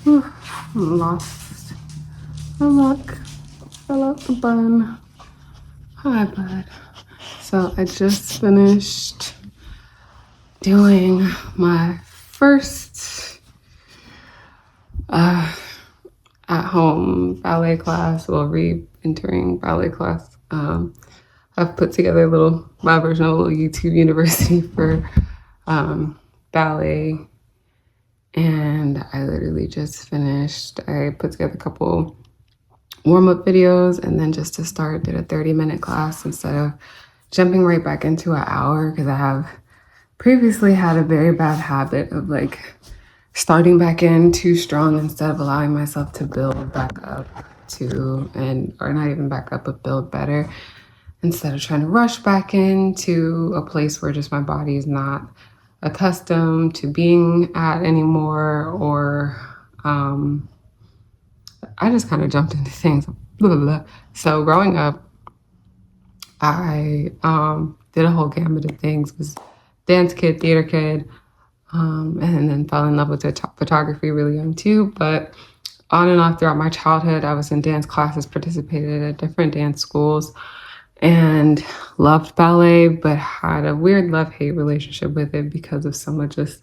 Whew, I'm lost. Oh, look. Fell out the bun. Hi, bud. So I just finished doing my first at-home ballet class, well, re-entering ballet class. I've put together my version of a little YouTube university for ballet, and I literally just finished. I put together a couple warm-up videos, and then just to start, did a 30-minute class instead of jumping right back into an hour, because I have previously had a very bad habit of like starting back in too strong instead of allowing myself to build back up or not even back up, but build better, instead of trying to rush back into a place where just my body is not accustomed to being at anymore, or I just kind of jumped into things. Blah, blah, blah. So growing up, I did a whole gamut of things. Was dance kid, theater kid, and then fell in love with photography really young too. But on and off throughout my childhood, I was in dance classes, participated at different dance schools, and loved ballet, but had a weird love-hate relationship with it because of some of just,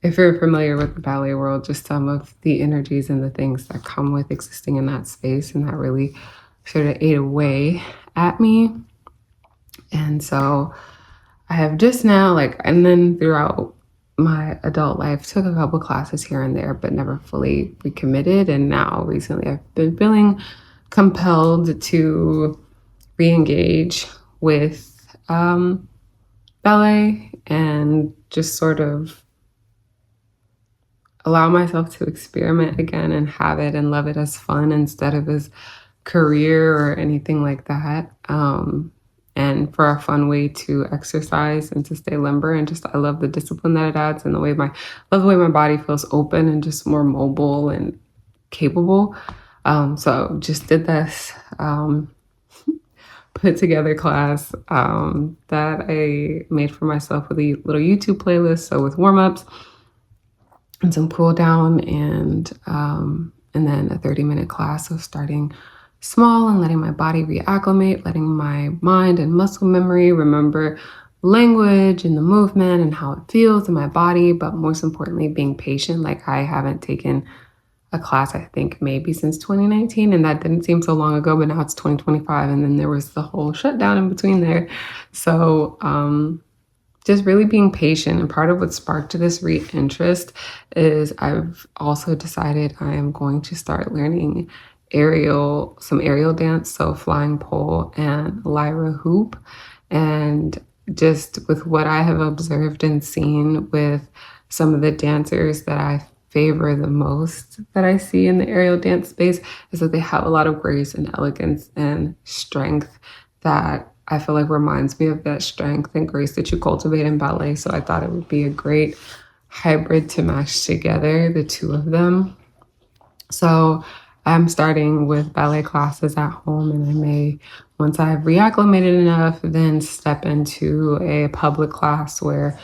if you're familiar with the ballet world, just some of the energies and the things that come with existing in that space, and that really sort of ate away at me. And so I have just now, and then throughout my adult life, took a couple classes here and there, but never fully recommitted. And now recently I've been feeling compelled to re-engage with ballet and just sort of allow myself to experiment again and have it and love it as fun instead of as career or anything like that. And for a fun way to exercise and to stay limber, and just I love the discipline that it adds, and love the way my body feels open and just more mobile and capable. So just did this put together class that I made for myself with a little YouTube playlist. So with warm-ups and some cool down, and then a 30-minute class of starting small and letting my body reacclimate, letting my mind and muscle memory remember language and the movement and how it feels in my body, but most importantly, being patient. Like, I haven't taken a class, I think maybe since 2019, and that didn't seem so long ago, but now it's 2025, and then there was the whole shutdown in between there. So just really being patient. And part of what sparked this re-interest is I've also decided I am going to start learning some aerial dance, so flying pole and lyra hoop. And just with what I have observed and seen with some of the dancers that I favor the most that I see in the aerial dance space, is that they have a lot of grace and elegance and strength that I feel like reminds me of that strength and grace that you cultivate in ballet. So I thought it would be a great hybrid to mash together the two of them. So I'm starting with ballet classes at home, and I may, once I've reacclimated enough, then step into a public class where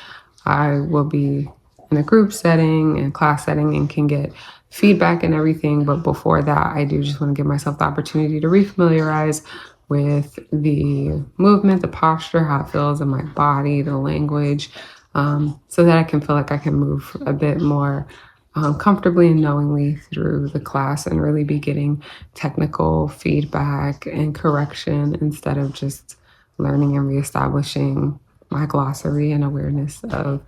I will be in a group setting and class setting and can get feedback and everything. But before that, I do just want to give myself the opportunity to refamiliarize with the movement, the posture, how it feels in my body, the language, so that I can feel like I can move a bit more comfortably and knowingly through the class, and really be getting technical feedback and correction instead of just learning and reestablishing my glossary and awareness of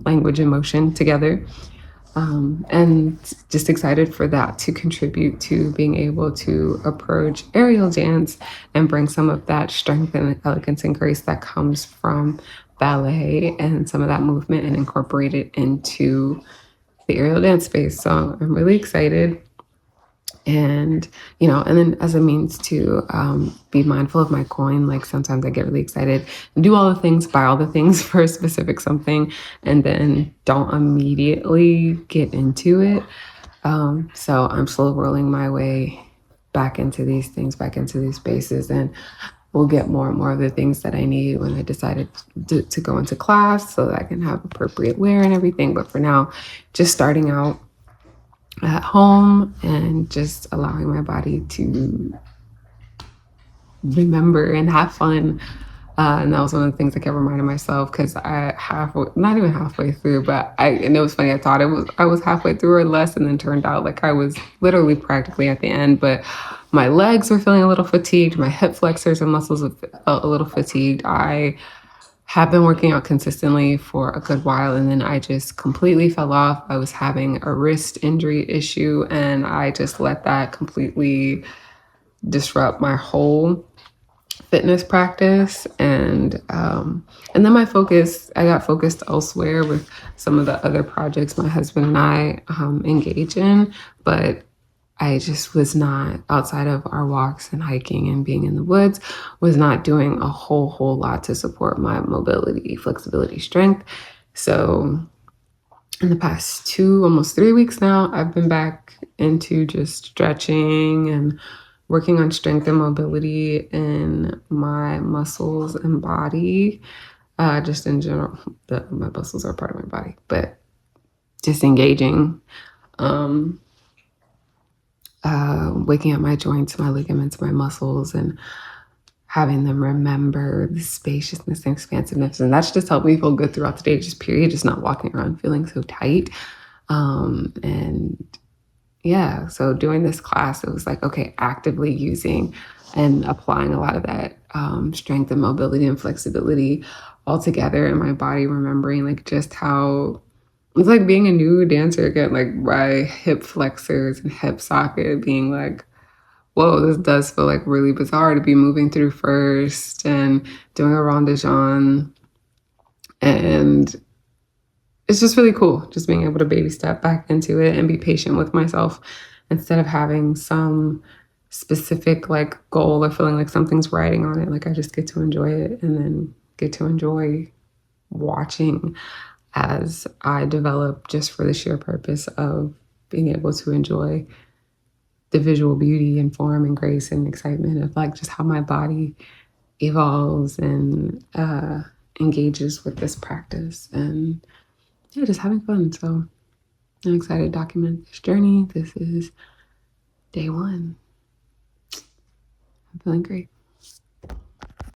language and motion together. And just excited for that to contribute to being able to approach aerial dance and bring some of that strength and elegance and grace that comes from ballet and some of that movement and incorporate it into the aerial dance space. So I'm really excited. And, and then as a means to be mindful of my coin, like sometimes I get really excited and do all the things, buy all the things for a specific something, and then don't immediately get into it. So I'm slow rolling my way back into these things, back into these spaces, and we'll get more and more of the things that I need when I decided to go into class so that I can have appropriate wear and everything. But for now, just starting out at home and just allowing my body to remember and have fun. And that was one of the things I kept reminding myself, because not even halfway through, but and it was funny. I was halfway through or less, and then turned out like I was literally practically at the end. But my legs were feeling a little fatigued. My hip flexors and muscles felt a little fatigued. I have been working out consistently for a good while, and then I just completely fell off. I was having a wrist injury issue, and I just let that completely disrupt my whole fitness practice. And then I got focused elsewhere with some of the other projects my husband and I engage in. But I just was not, outside of our walks and hiking and being in the woods, was not doing a whole lot to support my mobility, flexibility, strength. So in the past 2, almost 3 weeks now, I've been back into just stretching and working on strength and mobility in my muscles and body. Just in general, my muscles are part of my body, but just engaging, waking up my joints, my ligaments, my muscles, and having them remember the spaciousness and expansiveness. And that's just helped me feel good throughout the day, just period, just not walking around feeling so tight. And yeah, so doing this class, it was like, okay, actively using and applying a lot of that strength and mobility and flexibility all together in my body, remembering like just how it's like being a new dancer again, like my hip flexors and hip socket being like, whoa, this does feel like really bizarre to be moving through first and doing a rond de jambe. And it's just really cool, just being able to baby step back into it and be patient with myself instead of having some specific like goal or feeling like something's riding on it. Like I just get to enjoy it, and then get to enjoy watching as I develop, just for the sheer purpose of being able to enjoy the visual beauty and form and grace and excitement of like just how my body evolves and engages with this practice. And yeah, just having fun. So I'm excited to document this journey. This is day one. I'm feeling great.